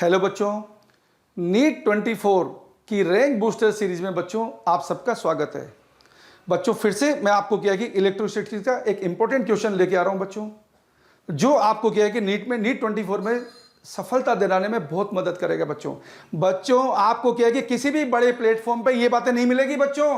Hello बच्चों, NEET 24 की rank booster series में बच्चों आप सबका स्वागत है। बच्चों फिर से मैं आपको क्या है कि इलेक्ट्रिसिटी का एक इंपॉर्टेंट क्वेश्चन लेके आ रहा हूं बच्चों, जो आपको क्या है कि नीट 24 में सफलता दिलाने में बहुत मदद करेगा। बच्चों आपको क्या है कि किसी भी बड़े प्लेटफॉर्म पे ये बातें नहीं मिलेगी बच्चों।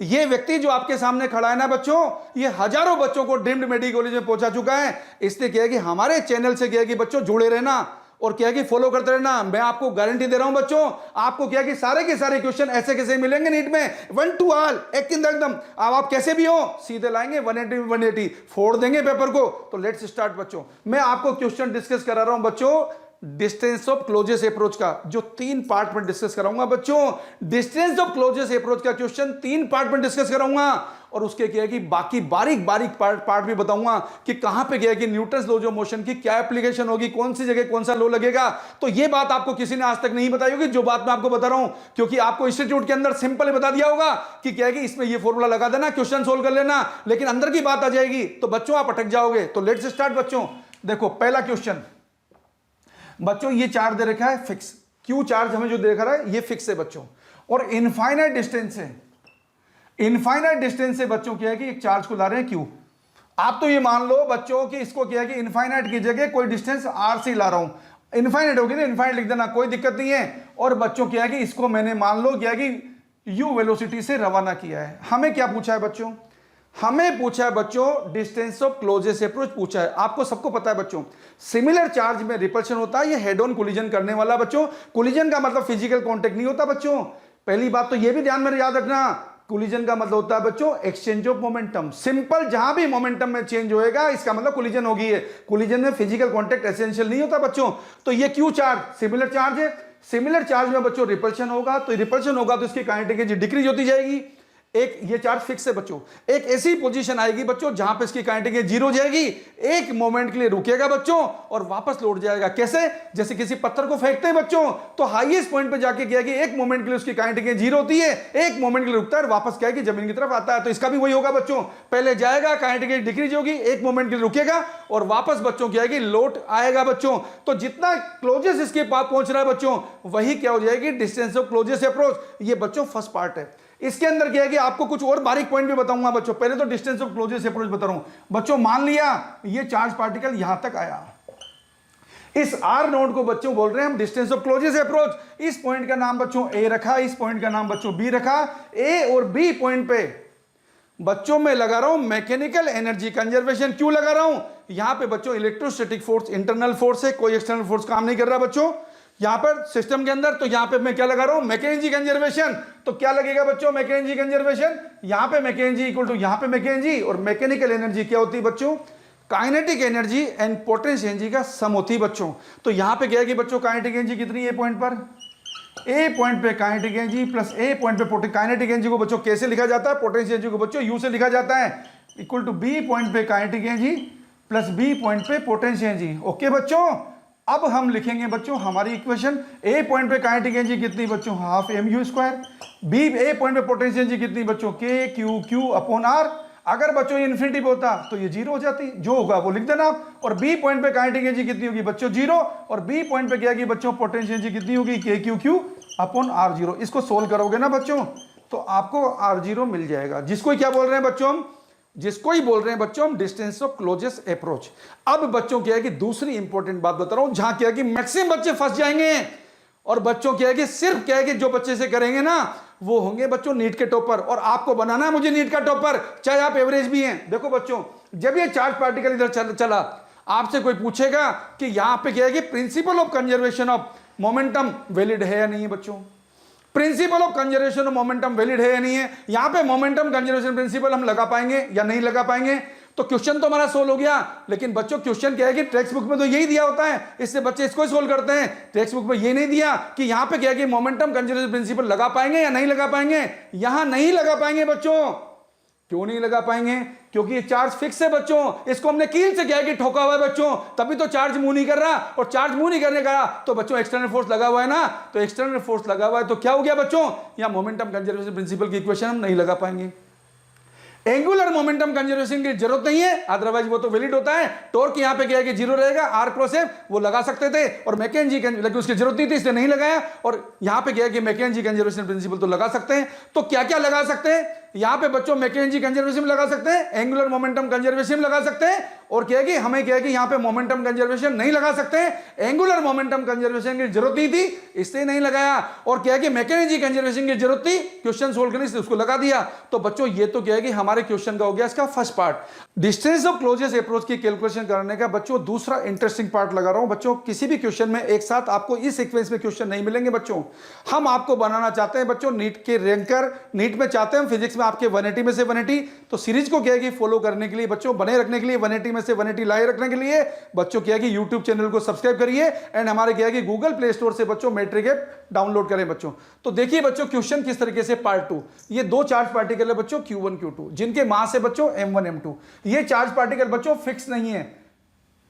ये व्यक्ति जो आपके सामने खड़ा है ना बच्चों, ये हजारों बच्चों को ड्रीम्ड मेडिकल कॉलेज में पहुंचा चुका है। इसलिए क्या है कि हमारे चैनल से क्या है कि बच्चों जुड़े रहना और क्या है कि फॉलो करते रहना। मैं आपको गारंटी दे रहा हूं बच्चों, आपको क्या है कि सारे के सारे क्वेश्चन ऐसे कैसे मिलेंगे नीट में, वन टू ऑल, एक एकदम। अब आप कैसे भी हो सीधे लाएंगे 180 फोड़ देंगे पेपर को। तो लेट्स स्टार्ट बच्चों। मैं आपको क्वेश्चन डिस्कस करा रहा हूं बच्चों डिस्टेंस ऑफ क्लोजेस्ट अप्रोच का, जो 3 पार्ट में डिस्कस कराऊंगा बच्चों। डिस्टेंस ऑफ क्लोजेस्ट अप्रोच का क्वेश्चन 3 पार्ट में डिस्कस कराऊंगा और उसके क्या है कि बाकी बारीक बारीक पार्ट भी बताऊंगा कि कहां पे क्या है कि न्यूटन्स लॉ ऑफ मोशन की क्या एप्लीकेशन होगी, कौन सी जगह कौन सा लॉ लगेगा। तो ये बात आपको किसी ने आज तक नहीं बताई होगी, जो बात मैं आपको बता रहा हूं, क्योंकि आपको इंस्टीट्यूट के अंदर सिंपल बता दिया होगा कि क्या है कि इसमें ये फॉर्मूला लगा देना, क्वेश्चन सोल्व कर लेना, लेकिन अंदर की बात आ जाएगी तो बच्चों आप अटक जाओगे। तो लेट्स स्टार्ट बच्चों। देखो पहला क्वेश्चन बच्चों, ये चार्ज दे रखा है फिक्स, क्यू चार्ज हमें जो दे रखा है ये फिक्स है बच्चों, और इनफाइनाइट डिस्टेंस है। इनफाइनाइट डिस्टेंस से बच्चों क्या है कि एक चार्ज को ला रहे हैं क्यू। आप तो ये मान लो बच्चों कि इसको क्या है कि इनफाइनाइट की जगह कोई डिस्टेंस आर से ला रहा हूं, इनफाइनाइट होगी ना, इनफाइनाइट लिख देना, कोई दिक्कत नहीं है। और बच्चों क्या है कि इसको मैंने मान लो क्या है कि यू वेलोसिटी से रवाना किया है। हमें क्या पूछा है बच्चों, हमें पूछा है बच्चों डिस्टेंस ऑफ क्लोजेस्ट अप्रोच पूछा है। आपको सबको पता है बच्चों, सिमिलर चार्ज में रिपल्शन होता है, ये हेड ऑन कोलिजन करने वाला बच्चों। कोलिजन का मतलब फिजिकल कांटेक्ट नहीं होता बच्चों। पहली बात तो ये भी ध्यान में याद रखना, कोलिजन का मतलब होता है बच्चों एक्सचेंज ऑफ मोमेंटम। सिंपल, जहां भी मोमेंटम में चेंज होएगा इसका मतलब कोलिजन होगी है। कोलिजन में फिजिकल कांटेक्ट एसेंशियल नहीं होता बच्चों। तो ये क्यू चार्ज सिमिलर चार्ज है। सिमिलर चार्ज में बच्चों रिपल्शन होगा, तो रिपल्शन होगा तो इसकी काइनेटिक एनर्जी डिक्रीज होती जाएगी। एक ये चार्ज फिक्स है बच्चों, एक ऐसी पोजीशन आएगी बच्चों जहां पे इसकी काइनेटिक एनर्जी जीरो हो जाएगी, एक मोमेंट के लिए रुकेगा बच्चों और वापस लौट जाएगा। कैसे? जैसे किसी पत्थर को फेंकते हैं बच्चों, तो हाईएस्ट पॉइंट पे जाके क्या है कि एक मोमेंट के लिए उसकी काइनेटिक एनर्जी जीरो होती है, एक मोमेंट के लिए रुकता है और वापस क्या है कि जमीन की तरफ आता है। तो इसका भी वही होगा बच्चों, पहले जाएगा, काइनेटिक एनर्जी डिक्रीज होगी, एक मोमेंट के लिए रुकेगा और वापस बच्चों क्या है कि लौट आएगा बच्चों। तो जितना क्लोजेस्ट इसके पास पहुंच रहा है बच्चों, वही क्या हो जाएगी डिस्टेंस ऑफ क्लोजेस्ट अप्रोच। ये बच्चों फर्स्ट पार्ट है। इसके अंदर क्या है कि आपको कुछ और बारीक पॉइंट भी बताऊंगा बच्चों। पहले तो डिस्टेंस ऑफ क्लोजेस्ट अप्रोच बता रहा हूं बच्चों। मान लिया ये चार्ज पार्टिकल यहां तक आया, इस आर नोड को बच्चों बोल रहे हैं हम डिस्टेंस ऑफ क्लोजेस्ट अप्रोच। इस पॉइंट का नाम बच्चों ए रखा, इस पॉइंट का नाम बच्चों बी रखा। ए और बी पॉइंट पे बच्चों मैं लगा रहा हूं मैकेनिकल एनर्जी कंजर्वेशन। क्यों लगा रहा हूं? यहां पे बच्चों इलेक्ट्रोस्टैटिक फोर्स इंटरनल फोर्स है, कोई एक्सटर्नल फोर्स काम नहीं कर रहा बच्चों यहां पर सिस्टम के अंदर। तो यहां पे मैं क्या लगा रहा हूं मैकेनिकल कंजर्वेशन। तो क्या लगेगा बच्चों मैकेनिकल कंजर्वेशन, यहां पे मैकेनिकल इक्वल टू यहां पे मैकेनिकल, और मैकेनिकल एनर्जी क्या होती है बच्चों kinetic energy and potential energy का सम होती है बच्चों। तो यहां पे क्या है कि बच्चों काइनेटिक एनर्जी कितनी है पॉइंट पर, ए पॉइंट पे काइनेटिक एनर्जी प्लस ए पॉइंट पे काइनेटिक एनर्जी को बच्चों कैसे लिखा जाता है, पोटेंशियल एनर्जी को बच्चों यू से लिखा जाता है, इक्वल टू बी पॉइंट पे kinetic energy plus B point पे पोटेंशियल एनर्जी। ओके बच्चों, अब हम लिखेंगे बच्चों हमारी इक्वेशन। ए पॉइंट पे काइनेटिक एनर्जी कितनी बच्चों half M U square, B A point पे पोटेंशियल एनर्जी कितनी बच्चों के क्यू क्यू अपॉन आर। अगर बच्चों ये इन्फिनिटी पे होता तो ये जीरो हो जाती, जो होगा वो लिख देना। और बी पॉइंट पे काइनेटिक एनर्जी कितनी होगी बच्चों जीरो, और बी पॉइंट पे क्या की बच्चों पोटेंशियल एनर्जी कितनी होगी K Q Q upon R zero. इसको सोल्व करोगे ना बच्चों तो आपको आर जीरो मिल जाएगा, जिसको क्या बोल रहे हैं बच्चों हम, जिसको ही बोल रहे हैं बच्चों हम डिस्टेंस ऑफ क्लोजेस्ट अप्रोच। अब बच्चों क्या है कि दूसरी इंपॉर्टेंट बात बता रहा हूं, जहां क्या है कि मैक्सिमम बच्चे फंस जाएंगे, और बच्चों क्या है कि सिर्फ क्या है कि जो बच्चे से करेंगे ना वो होंगे बच्चों नीट के टॉपर। और आपको बनाना है मुझे नीट का टॉपर, चाहे आप एवरेज भी हैं। देखो बच्चों, जब ये चार्ज पार्टिकल इधर चला, आपसे कोई पूछेगा कि यहां पे क्या है कि principle of conservation of momentum valid है या नहीं है बच्चों, principle of conservation of momentum valid है या नहीं है। यहां पे मोमेंटम कंजर्वेशन प्रिंसिपल हम लगा पाएंगे या नहीं लगा पाएंगे। तो क्वेश्चन तो हमारा सोल्व हो गया, लेकिन बच्चों क्वेश्चन क्या है कि टेक्स्ट बुक में तो यही दिया होता है, इससे बच्चे इसको ही सोल्व करते हैं। टेक्स्ट बुक में ये नहीं दिया कि यहां पे क्या है कि मोमेंटम कंजर्वेशन प्रिंसिपल लगा पाएंगे या नहीं लगा पाएंगे। यहां नहीं लगा पाएंगे बच्चों। क्यों नहीं लगा पाएंगे? क्योंकि ये चार्ज फिक्स है बच्चों, इसको हमने कील से क्या है कि ठोका हुआ है बच्चों, तभी तो चार्ज मूव नहीं कर रहा। और चार्ज मूव नहीं करने का तो बच्चों एक्सटर्नल फोर्स लगा हुआ है ना, तो एक्सटर्नल फोर्स लगा हुआ है तो क्या हो गया बच्चों, यहां मोमेंटम कंजर्वेशन प्रिंसिपल की इक्वेशन हम नहीं लगा पाएंगे। एंगुलर मोमेंटम कंजर्वेशन की जरूरत नहीं है, अदरवाइज वो तो वैलिड होता है। टॉर्क यहां पे क्या है कि जीरो रहेगा, आर क्रॉस एफ वो लगा सकते थे, और मैकेंजी लेकिन उसकी जरूरत नहीं थी इसलिए नहीं लगाया। और यहां पे क्या है कि मैकेंजी कंजर्वेशन प्रिंसिपल तो लगा सकते हैं। तो क्या क्या लगा सकते हैं यहां पे बच्चों? मैकेंजी कंजर्वेशन लगा सकते हैं, एंगुलर मोमेंटम कंजर्वेशन लगा सकते हैं, और क्या है कि हमें क्या है कि यहां पे मोमेंटम कंजर्वेशन नहीं लगा सकते हैं। एंगुलर मोमेंटम कंजर्वेशन की जरूरत नहीं थी इसलिए नहीं लगाया, और क्या है कि मैकेनिजी कंजर्वेशन की जरूरत थी क्वेश्चन सोल्व करने से उसको लगा दिया। तो बच्चों ये तो क्या है कि हमारे क्वेश्चन का हो गया इसका first part. Distance of closest approach की कैलकुलेशन करने का बच्चों दूसरा इंटरेस्टिंग पार्ट लगा रहा हूं। बच्चों किसी भी क्वेश्चन में एक साथ आपको इस सीक्वेंस में क्वेश्चन नहीं मिलेंगे बच्चों। हम आपको बनाना चाहते हैं बच्चों नीट के रैंकर, नीट में चाहते हैं हम फिजिक्स में आपके 180 में से 180। तो सीरीज को क्या है कि फॉलो करने के लिए बच्चों, बने रखने के लिए, 180 में से 180 लाए रखने के लिए बच्चों क्या है कि यूट्यूब चैनल को सब्सक्राइब करिए, एंड हमारे क्या है कि गूगल प्ले स्टोर से बच्चों मैट्रिक ऐप डाउनलोड करें बच्चों। तो देखिए बच्चों क्वेश्चन किस तरीके से, पार्ट 2, ये दो चार्ज पार्टिकल है बच्चों Q1 Q2 जिनके मास है बच्चों M1 M2। ये चार्ज पार्टिकल बच्चों फिक्स नहीं है,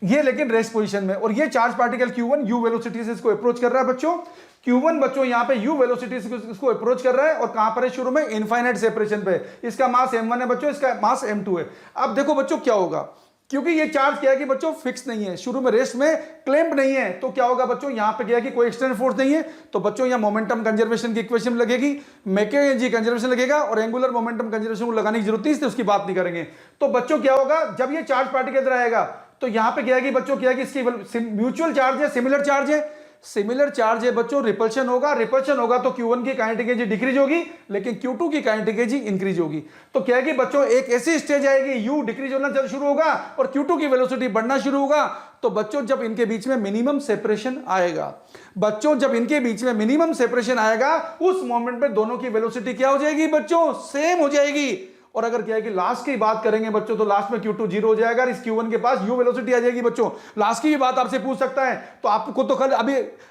ये लेकिन रेस्ट पोजीशन में, और ये charge particle Q1 U velocity से इसको अप्रोच कर रहा है बच्चों। Q1 बच्चों यहां पे U वेलोसिटी से इसको अप्रोच कर रहा है, और कहां पर है? शुरू में इनफाइनाइट सेपरेशन पे। इसका मास M1 है बच्चों, इसका मास M2 है। अब देखो बच्चों क्या होगा, क्योंकि ये चार्ज क्या है कि बच्चों फिक्स नहीं है, शुरू में रेस्ट में क्लैंप नहीं है, तो क्या होगा बच्चों यहां पे क्या है कि कोई एक्सटर्नल फोर्स नहीं है, तो बच्चों यहां मोमेंटम कंजर्वेशन की इक्वेशन लगेगी, मैकेनिजी कंजर्वेशन लगेगा, और एंगुलर मोमेंटम कंजर्वेशन को लगाने की जरूरत नहीं, इसलिए उसकी बात नहीं करेंगे। तो बच्चों क्या होगा, जब ये चार्ज पार्टिकल इधर आएगा तो यहां पे क्या है कि बच्चों क्या है कि इसकी म्यूचुअल चार्ज है, सिमिलर चार्ज है, सिमिलर चार्ज है बच्चों, रिपल्शन होगा, रिपल्शन होगा तो Q1 की काइनेटिक एनर्जी डिक्रीज होगी, लेकिन Q2 की काइनेटिक एनर्जी इंक्रीज होगी। तो क्या है कि बच्चों एक ऐसी स्टेज आएगी, U डिक्रीज होना शुरू होगा और Q2 की वेलोसिटी बढ़ना शुरू होगा। तो बच्चों जब इनके बीच में मिनिमम सेपरेशन आएगा, बच्चों जब इनके बीच में मिनिमम सेपरेशन आएगा, उस मोमेंट पे दोनों की वेलोसिटी क्या हो जाएगी बच्चों? सेम हो जाएगी। और अगर क्या है कि लास्ट की बात करेंगे बच्चों, तो लास्ट में Q2 जीरो हो जाएगा, इस Q1 के पास U वेलोसिटी आ जाएगी बच्चों। लास्ट की भी बात आपसे पूछ सकता है, तो आपको तो खाली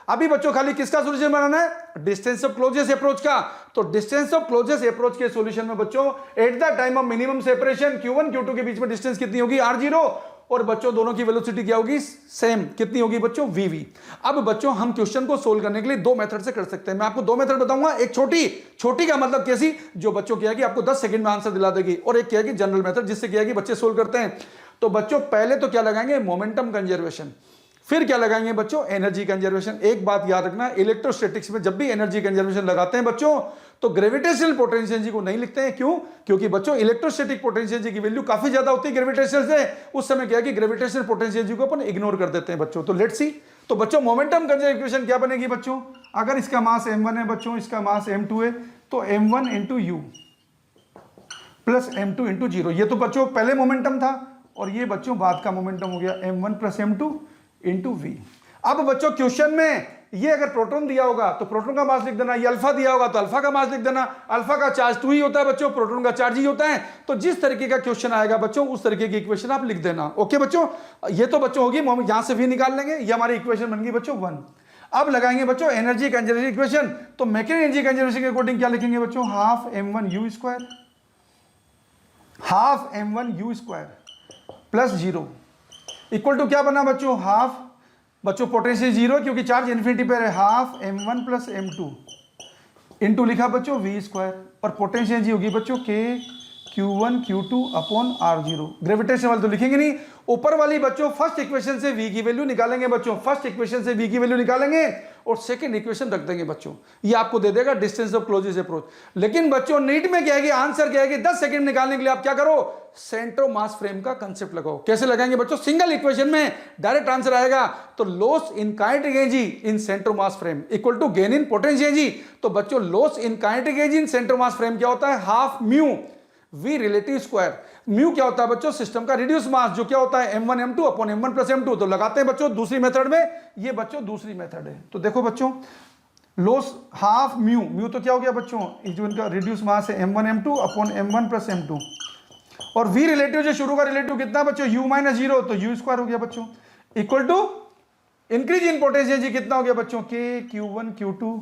अभी बच्चों खाली किसका सॉल्यूशन बनाना है? डिस्टेंस ऑफ क्लोजेस्ट अप्रोच का। तो डिस्टेंस ऑफ क्लोजेस्ट अप्रोच के सॉल्यूशन में बच्चों at the time of minimum separation Q1 Q2 के बीच में डिस्टेंस कितनी होगी? R0, और बच्चों दोनों की वेलोसिटी क्या होगी? सेम। कितनी होगी बच्चों? VV। अब बच्चों हम क्वेश्चन को सोल्व करने के लिए दो मेथड से कर सकते हैं। मैं आपको दो मेथड बताऊंगा, एक छोटी का मतलब कैसी, जो बच्चों क्या है कि आपको 10 सेकंड में आंसर दिला देगी, और एक क्या है कि जनरल मेथड जिससे क्या है कि बच्चे सोल्व करते हैं। तो बच्चों पहले तो क्या लगाएंगे? Momentum conservation. फिर क्या लगाएंगे बच्चों? Energy conservation. एक बात याद रखना, इलेक्ट्रोस्टैटिक्स में जब भी एनर्जी कंजर्वेशन लगाते हैं बच्चों, तो ग्रेविटेशनल पोटेंशियल एनर्जी को नहीं लिखते हैं। क्यों? क्योंकि बच्चों इलेक्ट्रोस्टैटिक पोटेंशियल एनर्जी की वैल्यू काफी ज्यादा होती है ग्रेविटेशनल से, उस समय क्या है कि ग्रेविटेशनल पोटेंशियल एनर्जी को अपन इग्नोर कर देते हैं बच्चों। तो लेट्स सी। तो बच्चों मोमेंटम कंजर्वेशन इक्वेशन क्या बनेगी बच्चों? अगर इसका मास M1 है बच्चों, इसका मास M2 है, तो M1 into U plus M2 into 0। ये तो बच्चों पहले मोमेंटम था, और ये बच्चों बाद का मोमेंटम हो गया M1 plus M2 into V। अब बच्चों क्वेश्चन में ये अगर प्रोटॉन दिया होगा तो प्रोटॉन का मास लिख देना, ये अल्फा दिया होगा तो अल्फा का मास लिख देना। अल्फा का चार्ज 2 ही होता है बच्चों, प्रोटॉन का चार्ज ही होता है। तो जिस तरीके का क्वेश्चन आएगा बच्चों, उस तरीके की इक्वेशन आप लिख देना। ओके बच्चों, ये तो बच्चों होगी, यहां से V निकाल लेंगे, ये हमारी इक्वेशन बन गई बच्चों 1। अब लगाएंगे बच्चों एनर्जी कंजर्वेशन इक्वेशन। तो मैकेनिकल एनर्जी कंजर्वेशन के अकॉर्डिंग क्या लिखेंगे बच्चों? Half M1 U square, half M1 U square plus 0 equal to क्या बना बच्चों? हाफ बच्चों पोटेंशियल 0 क्योंकि चार्ज इन्फिनिटी पर है, half M1 plus M2 into लिखा बच्चों V स्क्वायर, और पोटेंशियल जी होगी बच्चों K Q1 Q2 upon R0। Gravitation वाली तो लिखेंगे नहीं, ऊपर वाली बच्चों फर्स्ट इक्वेशन से V की वैल्यू निकालेंगे बच्चों, फर्स्ट इक्वेशन से V की वैल्यू निकालेंगे और सेकंड इक्वेशन रख देंगे बच्चों, ये आपको दे देगा डिस्टेंस ऑफ क्लोजेस्ट अप्रोच। लेकिन बच्चों नीट में क्या है कि आंसर क्या है कि 10 सेकंड निकालने के लिए आप क्या करो? सेंटर मास फ्रेम का कंसेप्ट लगाओ। कैसे लगाएंगे बच्चों? सिंगल इक्वेशन में डायरेक्ट आंसर आएगा। तो loss in kinetic energy in centre mass frame equal to gain in potential energy. तो बच्चों loss in kinetic energy in centre mass frame क्या होता है? Half mu V relative square. Mu क्या होता है बच्चों? सिस्टम का रिड्यूस मास, जो क्या होता है M1 M2 upon M1 plus M2। तो लगाते हैं बच्चों दूसरी मेथड में, ये बच्चों दूसरी मेथड है। तो देखो बच्चों लॉस हाफ म्यू, म्यू तो क्या हो गया बच्चों? जो इनका रिड्यूस मास है M1 M2 upon M1 plus M2, और V रिलेटिव जो शुरू का रिलेटिव कितना बच्चों? U माइनस 0, तो U स्क्वायर हो गया बच्चों, equal to increase in potential जी कितना हो गया बच्चों? K Q1 Q2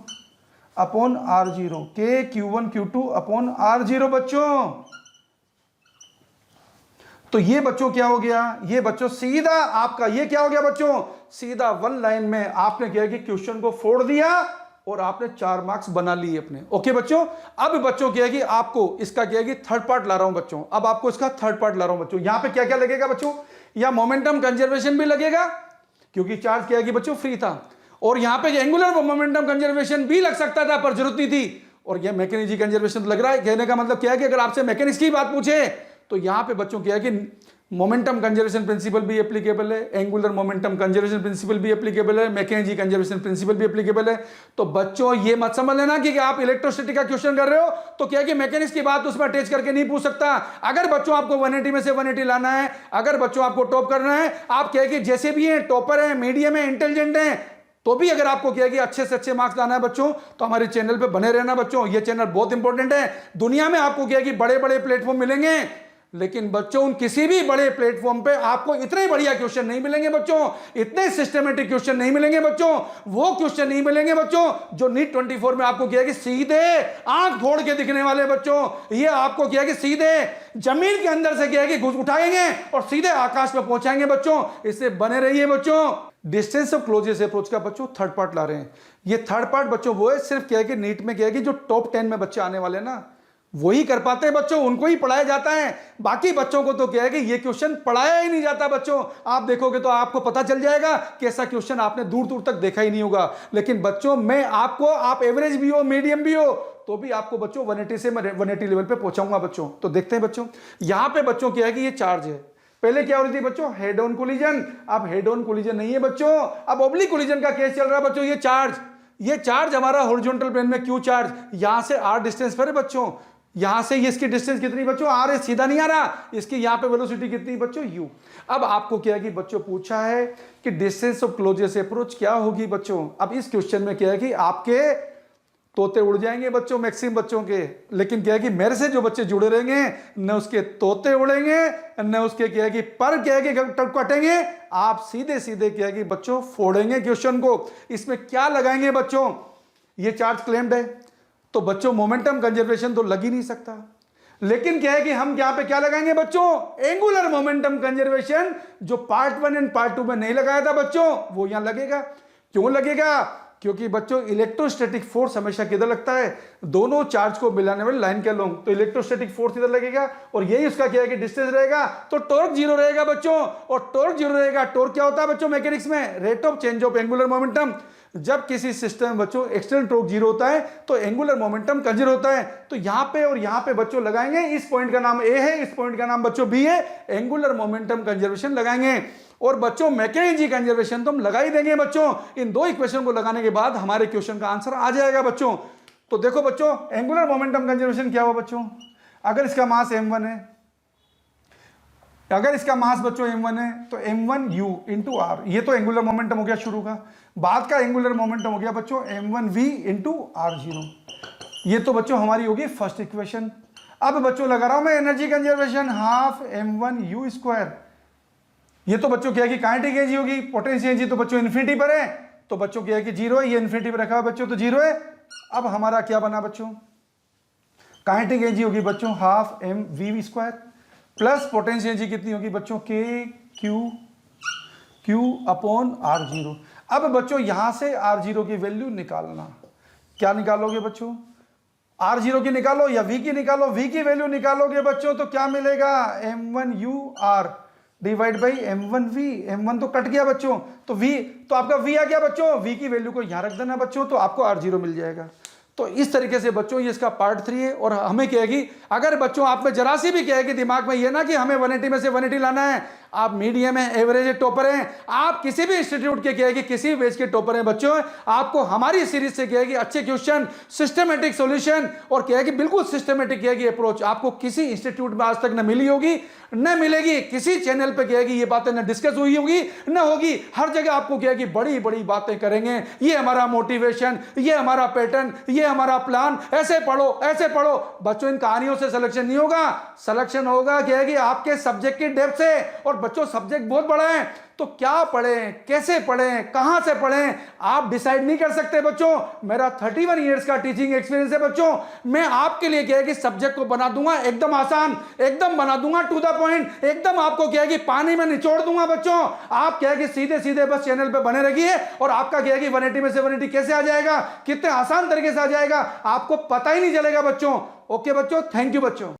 upon R0, K Q1 Q2 upon R0 बच्चों। तो ये बच्चों क्या हो गया? ये बच्चों सीधा आपका ये क्या हो गया बच्चों? सीधा वन लाइन में आपने क्या कि क्वेश्चन को फोड़ दिया और आपने 4 मार्क्स बना लिए अपने। ओके बच्चों, अब बच्चों क्या है कि आपको इसका क्या है कि थर्ड पार्ट ला रहा हूं बच्चों। अब आपको इसका थर्ड पार्ट ला रहा हूं बच्चों। यहां पे क्या क्या लगेगा बच्चों, या मोमेंटम कंजर्वेशन भी लगेगा क्योंकि चार्ज क्या है कि बच्चों फ्री था, और यहां पे एंगुलर मोमेंटम कंजर्वेशन भी लग सकता था पर जरूरत नहीं थी, और यह मैकेनिक्स कंजर्वेशन तो लग रहा है। कहने का मतलब क्या है कि अगर आपसे मैकेनिक्स की बात पूछे तो यहां पे बच्चों क्या है कि मोमेंटम कंजर्वेशन प्रिंसिपल भी एप्लीकेबल है, एंगुलर मोमेंटम कंजर्वेशन प्रिंसिपल भी एप्लीकेबल है, मैकेनिक्स कंजर्वेशन प्रिंसिपल भी एप्लीकेबल है। तो बच्चों ये मत समझ लेना कि आप इलेक्ट्रोस्टैटिक का क्वेश्चन कर रहे हो तो क्या है कि मैकेनिक्स की बात उसमें अटैच करके नहीं पूछ सकता। अगर बच्चों आपको 180 में से 180 लाना है, अगर बच्चों आपको टॉप करना है, आप क्या है कि जैसे भी हैं, टॉपर हैं, मीडियम है, इंटेलिजेंट हैं, तो भी अगर आपको क्या है कि अच्छे से अच्छे मार्क्स लाना है बच्चों तो हमारे चैनल पे बने रहना बच्चों। ये चैनल बहुत इंपॉर्टेंट है। दुनिया में आपको क्या है कि बड़े बड़े प्लेटफॉर्म मिलेंगे, लेकिन बच्चों उन किसी भी बड़े प्लेटफॉर्म पे आपको इतने बढ़िया क्वेश्चन नहीं मिलेंगे बच्चों, इतने सिस्टमेटिक क्वेश्चन नहीं मिलेंगे बच्चों, वो क्वेश्चन नहीं मिलेंगे बच्चों जो नीट 24 में आपको क्या है कि सीधे आंख फोड़ के दिखने वाले बच्चों। ये आपको क्या है कि सीधे जमीन के अंदर से क्या है कि घुस उठाएंगे और सीधे आकाश में पहुंचाएंगे बच्चों। इससे बने रहिए बच्चों। डिस्टेंस ऑफ क्लोजेस्ट अप्रोच का बच्चों थर्ड पार्ट ला रहे हैं। ये थर्ड पार्ट बच्चों वो है, सिर्फ क्या है कि नीट में क्या है कि जो टॉप 10 में बच्चे आने वाले ना वही कर पाते हैं बच्चों, उनको ही पढ़ाया जाता है। बाकी बच्चों को तो क्या है कि ये क्वेश्चन पढ़ाया ही नहीं जाता बच्चों। आप देखोगे तो आपको पता चल जाएगा कि ऐसा क्वेश्चन आपने दूर दूर तक देखा ही नहीं होगा। लेकिन बच्चों मैं आपको, आप एवरेज भी हो, मीडियम भी हो, तो भी आपको बच्चों 180 से 180 लेवल पे पहुंचाऊंगा बच्चों। तो देखते हैं बच्चों, यहां पे बच्चों क्या है कि ये चार्ज है। पहले क्या हो रही थी बच्चों, हेड ऑन कोलिजन, अब हेड ऑन कोलिजन नहीं है बच्चों, अब ऑब्लिक कोलिजन का केस चल रहा है बच्चों। ये चार्ज हमारा हॉरिजॉन्टल प्लेन में क्यू चार्ज यहां से r डिस्टेंस पर है बच्चों, यहां से ये इसकी डिस्टेंस कितनी बच्चों, r है, सीधा नहीं आ रहा, इसकी यहां पे वेलोसिटी कितनी बच्चों, u। अब आपको क्या है कि बच्चों पूछा है कि डिस्टेंस ऑफ क्लोजेस्ट अप्रोच क्या होगी बच्चों। अब इस क्वेश्चन में क्या है कि आपके तोते उड़ जाएंगे बच्चों, मैक्सिमम बच्चों के, लेकिन क्या है कि मेरे से जो बच्चे जुड़े रहेंगे न उसके तोते उड़ेंगे न उसके क्या है कि पर क्या है कि कटेंगे। आप सीधे सीधे क्या है कि बच्चों फोड़ेंगे क्वेश्चन को। इसमें क्या लगाएंगे बच्चों, ये चार्ज क्लेम्ड है तो बच्चों मोमेंटम कंजर्वेशन तो लग ही नहीं सकता, लेकिन क्या है कि हम यहां पे क्या लगाएंगे बच्चों, एंगुलर मोमेंटम कंजर्वेशन, जो पार्ट 1 एंड पार्ट 2 में नहीं लगाया था बच्चों वो यहां लगेगा। क्यों लगेगा, क्योंकि बच्चों इलेक्ट्रोस्टैटिक फोर्स हमेशा किधर लगता है, दोनों चार्ज को मिलाने वाली लाइन के लोग, तो इलेक्ट्रोस्टैटिक फोर्स इधर लगेगा और यही उसका क्या है कि डिस्टेंस रहेगा, तो टॉर्क जीरो रहेगा बच्चों। और टॉर्क जीरो रहेगा, टॉर्क क्या होता है बच्चों मैकेनिक्स में, rate of change of angular momentum. जब किसी सिस्टम में बच्चों एक्सटर्नल टॉर्क जीरो होता है तो एंगुलर मोमेंटम कंजर्व होता है। तो यहां पे और यहां पे बच्चों लगाएंगे, इस पॉइंट का नाम ए है, इस पॉइंट का नाम बच्चों बी है, एंगुलर मोमेंटम कंजर्वेशन लगाएंगे। और बच्चों मैकेनिक्स कंजर्वेशन तो हम लगा ही देंगे बच्चों। इन दो इक्वेशन को लगाने के बाद हमारे क्वेश्चन का आंसर आ जाएगा बच्चों। तो देखो बच्चों, एंगुलर मोमेंटम कंजर्वेशन क्या हुआ बच्चों, अगर इसका मास m1 है, अगर इसका मास बच्चों m1 है तो m1u इंटू r, ये तो एंगुलर मोमेंटम हो गया शुरू का। बाद का एंगुलर मोमेंटम हो गया बच्चों m1v इंटू r0। ये तो बच्चों हमारी होगी फर्स्ट इक्वेशन। अब बच्चों लगा रहा हूं मैं energy conservation, half m1u square. ये तो बच्चों क्या है कि काइनेटिक एनर्जी होगी, पोटेंशियल एनर्जी तो बच्चों इन्फिनिटी पर है, तो बच्चों क्या है कि जीरो है, ये इन्फिनिटी पर रखा है बच्चों तो जीरो है। अब हमारा क्या बना बच्चों, काइनेटिक एनर्जी होगी बच्चों half mv square plus potential energy कितनी होगी बच्चों k q अपॉन r0। अब बच्चों यहां से r0 की वैल्यू निकालना, क्या निकालोगे बच्चों, r0 की निकालो या v की निकालो, v की वैल्यू निकालोगे बच्चों तो क्या मिलेगा, m1u r divide by m1v, m1 तो कट गया बच्चों, तो v तो आपका v आ गया बच्चों, v की वैल्यू को यहां रख देना बच्चों तो आपको r0 मिल जाएगा। तो इस तरीके से बच्चों ये इसका पार्ट 3 है। और हमें क्या है कि अगर बच्चों आप में जरा सी भी क्या है कि दिमाग में ये ना कि हमें 180 में से 180 लाना है, आप मीडियम है, एवरेज है, टॉपर हैं, आप किसी भी इंस्टीट्यूट के क्या है कि किसी भी बेच के टॉपर हैं बच्चों, आपको हमारी सीरीज से क्या है कि अच्छे क्वेश्चन, सिस्टमेटिक सॉल्यूशन और क्या है कि बिल्कुल सिस्टमेटिक क्या है कि अप्रोच आपको किसी इंस्टीट्यूट में आज तक न मिली होगी न मिलेगी, किसी चैनल पे क्या है कि ये बातें न डिस्कस हुई होगी न होगी। हर जगह आपको क्या है कि बड़ी बड़ी बातें करेंगे। ये हमारा मोटिवेशन, ये हमारा पैटर्न, ये हमारा प्लान, ऐसे पढ़ो ऐसे पढ़ो बच्चों। इन कहानियों से सिलेक्शन नहीं होगा, सिलेक्शन होगा क्या है कि आपके सब्जेक्ट की डेप्थ से और बच्चों सब्जेक्ट बहुत बड़ा है, तो क्या पढ़ें, कैसे पढ़ें, कहां से पढ़ें, आप डिसाइड नहीं कर सकते बच्चों। मेरा 31 इयर्स का टीचिंग एक्सपीरियंस है बच्चों। मैं आपके लिए क्या है कि सब्जेक्ट को बना दूंगा एकदम आसान, एकदम बना दूंगा टू द पॉइंट, एकदम आपको क्या है कि पानी में निचोड़ दूंगा बच्चों। आप क्या है कि सीधे सीधे बस चैनल पे बने रहिए और आपका क्या है कि 180 में से 180 कैसे आ जाएगा, कितने आसान तरीके से आ जाएगा, आपको पता ही नहीं चलेगा बच्चों। ओके बच्चों, थैंक यू बच्चों।